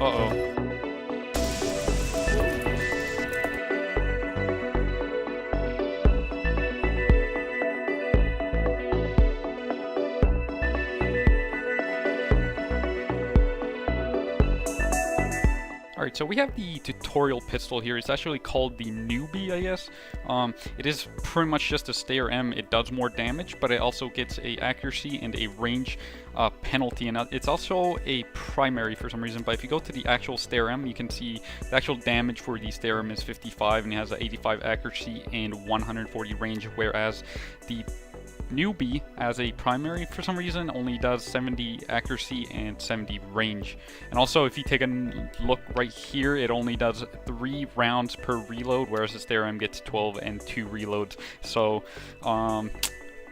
Uh-oh. Alright, so we have the tutorial pistol here. It's actually called the newbie, I guess. It is pretty much just a stair M. It does more damage, but it also gets a accuracy and a range penalty. And it's also a primary for some reason, but if you go to the actual stair M, you can see the actual damage for the stair M is 55, and it has an 85 accuracy and 140 range, whereas the newbie as a primary for some reason only does 70 accuracy and 70 range. And also if you take a look right here, it only does 3 rounds per reload, whereas the stair M gets 12 and 2 reloads. So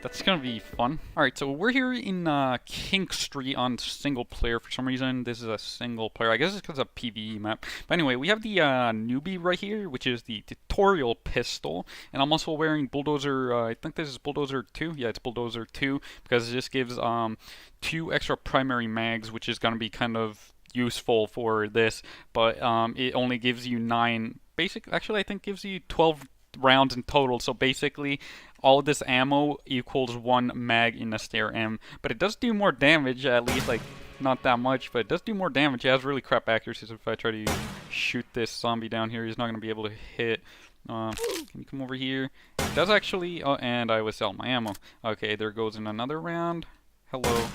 that's gonna be fun. Alright, so we're here in King Street on single player for some reason. This is a single player. I guess it's because it's a PvE map. But anyway, we have the newbie right here, which is the tutorial pistol. And I'm also wearing Bulldozer, I think this is Bulldozer 2. Yeah, it's Bulldozer 2, because this gives 2 extra primary mags, which is gonna be kind of useful for this. But it only gives you 9 basic, actually I think gives you 12 rounds in total, so basically all of this ammo equals 1 mag in the stair M, but it does do more damage, at least, like, not that much, but it does do more damage. It has really crap accuracy, so if I try to shoot this zombie down here, he's not going to be able to hit. Can you come over here? It does actually, oh, and I was out my ammo. Okay, there goes in another round. Hello.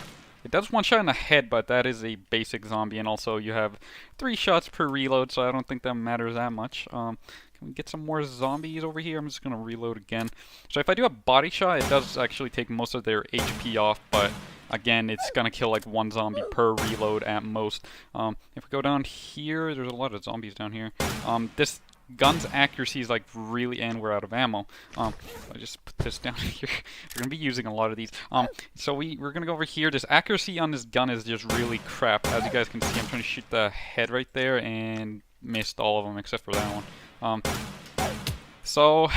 It does 1 shot in the head, but that is a basic zombie, and also you have 3 shots per reload, so I don't think that matters that much. Can we get some more zombies over here? I'm just going to reload again. So if I do a body shot, it does actually take most of their HP off, but again, it's going to kill like 1 zombie per reload at most. If we go down here, there's a lot of zombies down here. This gun's accuracy is like really, and we're out of ammo. I just put this down here. We're gonna be using a lot of these. So we're gonna go over here. This accuracy on this gun is just really crap. As you guys can see, I'm trying to shoot the head right there and missed all of them except for that one. So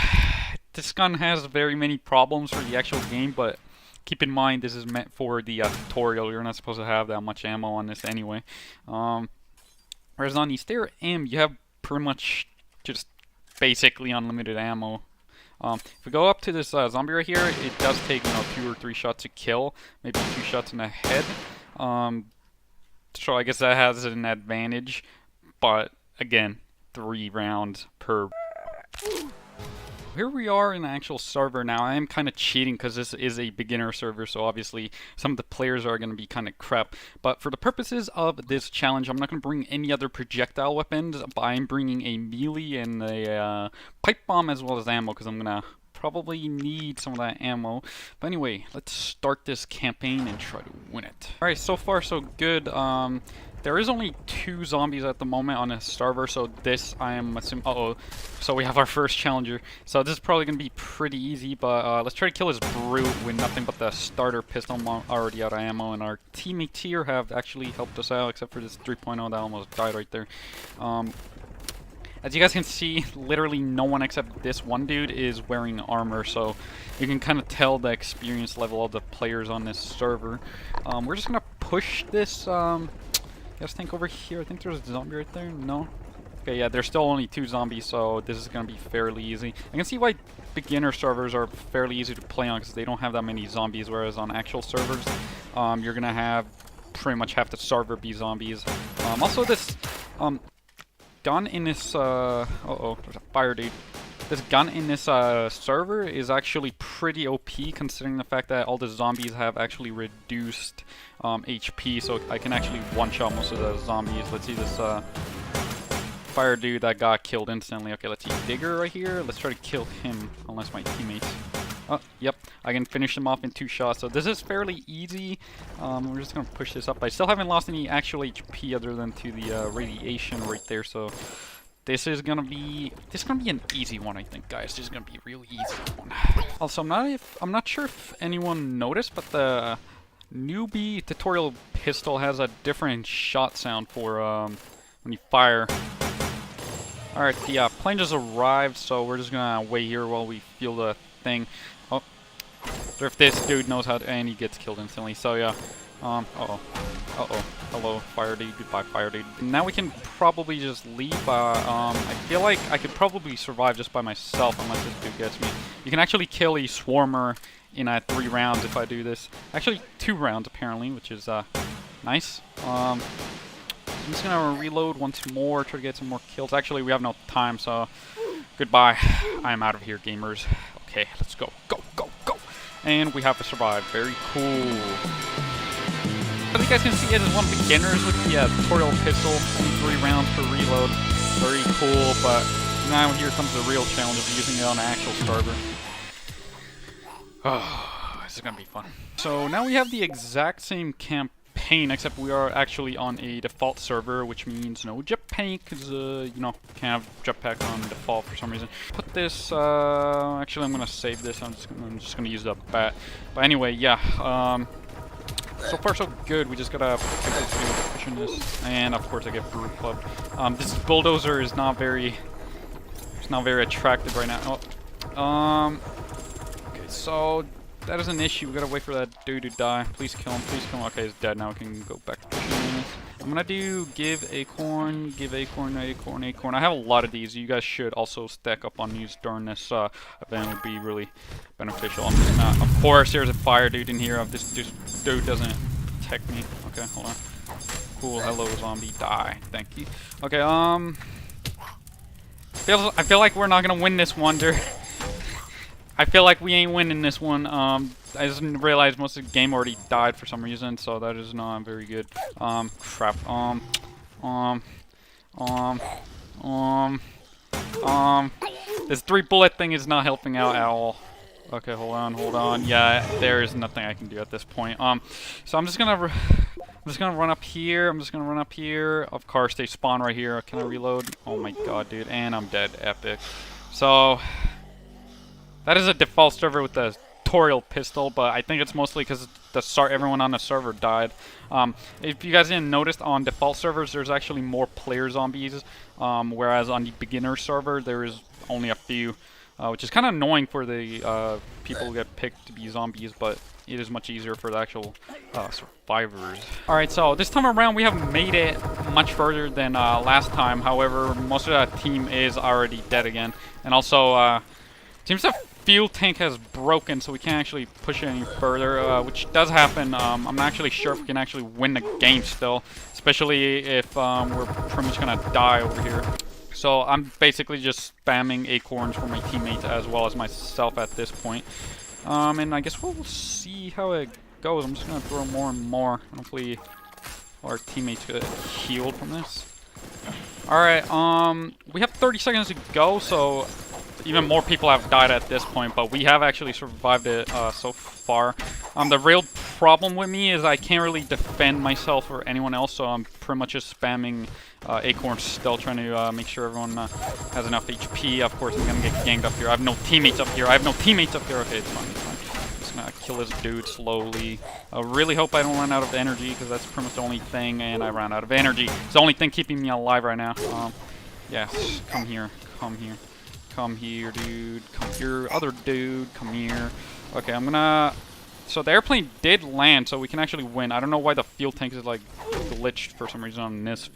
this gun has very many problems for the actual game, but keep in mind this is meant for the tutorial. You're not supposed to have that much ammo on this anyway. Whereas on the stair M, you have pretty much just basically unlimited ammo. If we go up to this zombie right here, it does take 2 or 3 shots to kill, maybe 2 shots in the head. So I guess that has an advantage, but again, 3 rounds per. Here we are in the actual server now. I am kind of cheating because this is a beginner server, so obviously some of the players are going to be kind of crap. But for the purposes of this challenge, I'm not going to bring any other projectile weapons, but I'm bringing a melee and a pipe bomb as well as ammo, because I'm going to probably need some of that ammo. But anyway, let's start this campaign and try to win it. Alright, so far so good. There is only 2 zombies at the moment on a server, so this I am assuming. So we have our first challenger. So this is probably going to be pretty easy, but let's try to kill this brute with nothing but the starter pistol. I'm already out of ammo, and our teammates here have actually helped us out, except for this 3.0 that almost died right there. As you guys can see, literally no one except this one dude is wearing armor, so you can kind of tell the experience level of the players on this server. We're just going to push this. You guys think over here? I think there's a zombie right there. No? Okay, yeah, there's still only 2 zombies, so this is going to be fairly easy. I can see why beginner servers are fairly easy to play on, because they don't have that many zombies, whereas on actual servers, you're going to have pretty much half the server be zombies. Also, this gun in this... uh-oh, there's a fire dude. This gun in this server is actually pretty OP, considering the fact that all the zombies have actually reduced HP, so I can actually one-shot most of the zombies. Let's see this fire dude that got killed instantly. Okay, let's see Digger right here. Let's try to kill him, unless my teammates. Oh, yep, I can finish him off in 2 shots, so this is fairly easy. We're just going to push this up. I still haven't lost any actual HP other than to the radiation right there, so... This is gonna be an easy one, I think, guys. This is gonna be a really easy one. Also, I'm not sure if anyone noticed, but the newbie tutorial pistol has a different shot sound for when you fire. All right, the plane just arrived, so we're just gonna wait here while we feel the thing. Oh, Or if this dude knows how to, and he gets killed instantly. So yeah. Hello, fire dude. Goodbye, fire dude. Now we can probably just leave. I feel like I could probably survive just by myself unless this dude gets me. You can actually kill a swarmer in 3 rounds if I do this. Actually, 2 rounds apparently, which is nice. I'm just gonna reload once more, try to get some more kills. Actually, we have no time, so goodbye. I am out of here, gamers. Okay, let's go, go, go, go. And we have to survive. Very cool. As you guys can see, it is one beginners with the tutorial pistol. Only 3 rounds per reload. Very cool, but now here comes the real challenge of using it on an actual server. Oh, this is gonna be fun. So now we have the exact same campaign, except we are actually on a default server, which means no jetpack, because you know, can't have jetpack on default for some reason. Put this. Actually, I'm gonna save this. I'm just gonna use the bat. But anyway, yeah. So far so good. We just gotta pick this dude, pushing this, and of course I get Reupload. This bulldozer is not very attractive right now. Oh. Okay, so that is an issue. We gotta wait for that dude to die. Please kill him. Please kill him. Okay, he's dead now. We can go back to pushing this. I'm gonna do give acorn, acorn. I have a lot of these. You guys should also stack up on these during this event. Would be really beneficial. I'm just gonna, of course, there's a fire dude in here. If this dude doesn't attack me. Okay, hold on. Cool. Hello, zombie. Die. Thank you. Okay. I feel like we're not gonna win this one, dude. I feel like we ain't winning this one. I just realized most of the game already died for some reason, so that is not very good. Crap. This 3-bullet thing is not helping out at all. Okay, hold on. Yeah, there is nothing I can do at this point. So I'm just gonna run up here. Of course, they spawn right here. Can I reload? Oh my god, dude. And I'm dead. Epic. So that is a default server with the tutorial pistol, but I think it's mostly because everyone on the server died. If you guys didn't notice, on default servers there's actually more player zombies, whereas on the beginner server there is only a few, which is kind of annoying for the people who get picked to be zombies, but it is much easier for the actual survivors. Alright, so this time around we have made it much further than last time. However, most of that team is already dead again, and also seems the fuel tank has broken, so we can't actually push it any further, which does happen. I'm not actually sure if we can actually win the game still, especially if we're pretty much gonna die over here. So I'm basically just spamming acorns for my teammates as well as myself at this point. And I guess we'll see how it goes. I'm just gonna throw more and more. Hopefully our teammates get healed from this. Alright, we have 30 seconds to go, so even more people have died at this point, but we have actually survived it so far. The real problem with me is I can't really defend myself or anyone else, so I'm pretty much just spamming acorns still, trying to make sure everyone has enough HP. Of course, I'm gonna get ganged up here. I have no teammates up here. Okay, it's fine, I'm just gonna kill this dude slowly. I really hope I don't run out of energy, because that's pretty much the only thing, and I ran out of energy. It's the only thing keeping me alive right now. Yes, come here. Come here, dude. Come here, other dude. Come here. Okay, I'm gonna... So the airplane did land, so we can actually win. I don't know why the fuel tank is, like, glitched for some reason on this.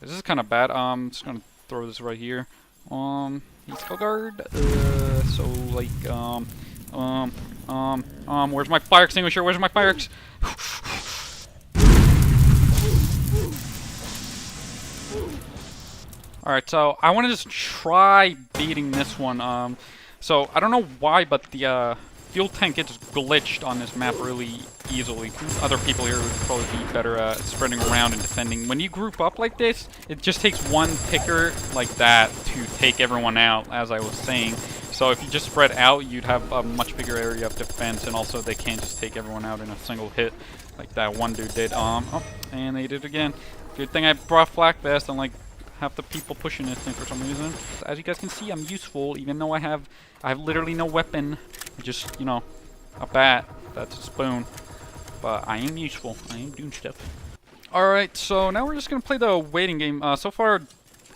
This is kind of bad. I'm just gonna throw this right here. He's full guard. So, like, where's my fire extinguisher? Where's my fire Alright, so I want to just try beating this one. So I don't know why, but the fuel tank gets glitched on this map really easily. Other people here would probably be better at spreading around and defending. When you group up like this, it just takes one picker like that to take everyone out, as I was saying. So if you just spread out, you'd have a much bigger area of defense, and also they can't just take everyone out in a single hit like that one dude did. Oh, and they did it again. Good thing I brought flak vest, and like half the people pushing this thing for some reason. As you guys can see, I'm useful, even though I have literally no weapon. Just, you know, a bat. That's a spoon. But I am useful. I am doing stuff. Alright, so now we're just gonna play the waiting game. So far,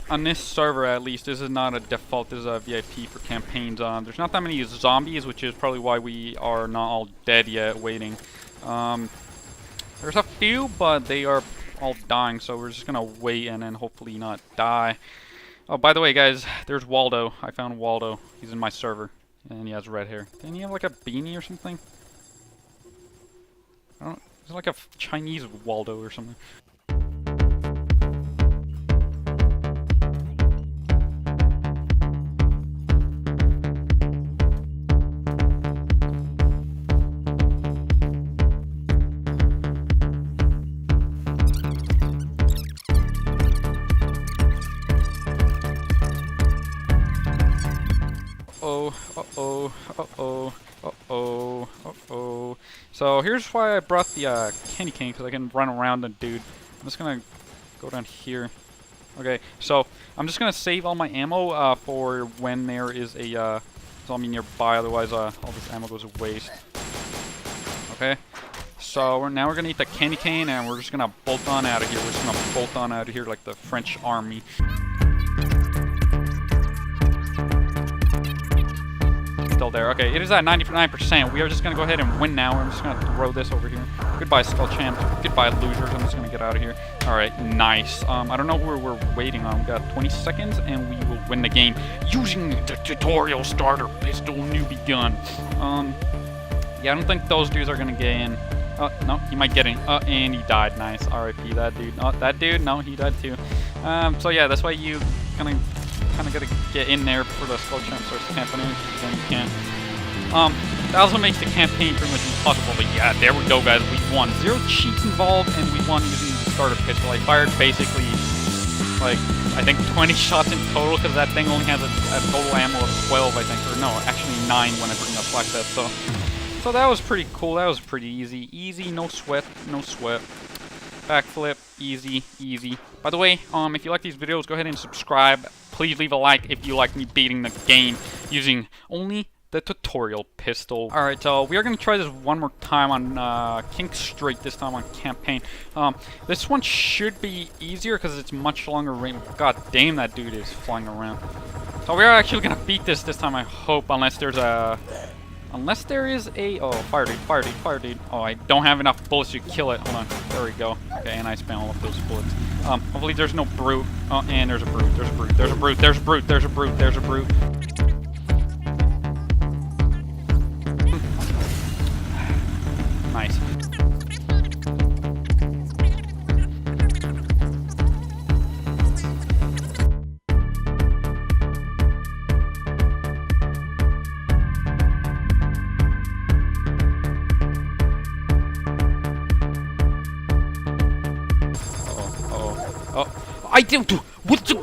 on this server at least, this is not a default, this is a VIP for campaigns. There's not that many zombies, which is probably why we are not all dead yet, waiting. There's a few, but they are all dying, so we're just gonna wait and then hopefully not die. Oh, by the way, guys, there's Waldo. I found Waldo. He's in my server, and he has red hair. Didn't he have like a beanie or something? I don't. It's like a Chinese Waldo or something. Uh-oh. So here's why I brought the candy cane, because I can run around the dude. I'm just gonna go down here. Okay, so I'm just gonna save all my ammo for when there is a zombie nearby, otherwise all this ammo goes to waste. Okay, so now we're gonna eat the candy cane and we're just gonna bolt on out of here. We're just gonna bolt on out of here like the French army. Still there. Okay, it is at 99%. We are just gonna go ahead and win now. I'm just gonna throw this over here. Goodbye, Skull Champ. Goodbye, losers. I'm just gonna get out of here. Alright, nice. I don't know who we're waiting on. We got 20 seconds and we will win the game using the tutorial starter pistol newbie gun. Yeah, I don't think those dudes are gonna get in. Oh, no, he might get in. And he died. Nice. RIP that dude. Oh, that dude? No, he died too. So yeah, that's why you kind of gotta get in there before the Skull Champ starts camping in, because then you can't. That also makes the campaign pretty much impossible, but yeah, there we go, guys. We won. 0 cheats involved, and we won using the starter pistol. I fired basically, like, I think 20 shots in total, because that thing only has a total ammo of 12, I think. Or no, actually 9 when I bring the flak set, so that was pretty cool. That was pretty easy. Easy, no sweat, no sweat. Backflip, easy. By the way, if you like these videos, go ahead and subscribe. Please leave a like if you like me beating the game using only the tutorial pistol. Alright, so we are going to try this one more time on King Street, this time on campaign. This one should be easier because it's much longer range. God damn, that dude is flying around. So we are actually going to beat this time, I hope, unless there's a... Unless there is a... Oh, fire dude. Oh, I don't have enough bullets to kill it. Hold on. There we go. Okay, and I spent all of those bullets. Hopefully there's no brute. Oh, and there's a brute. Nice. I do. What the?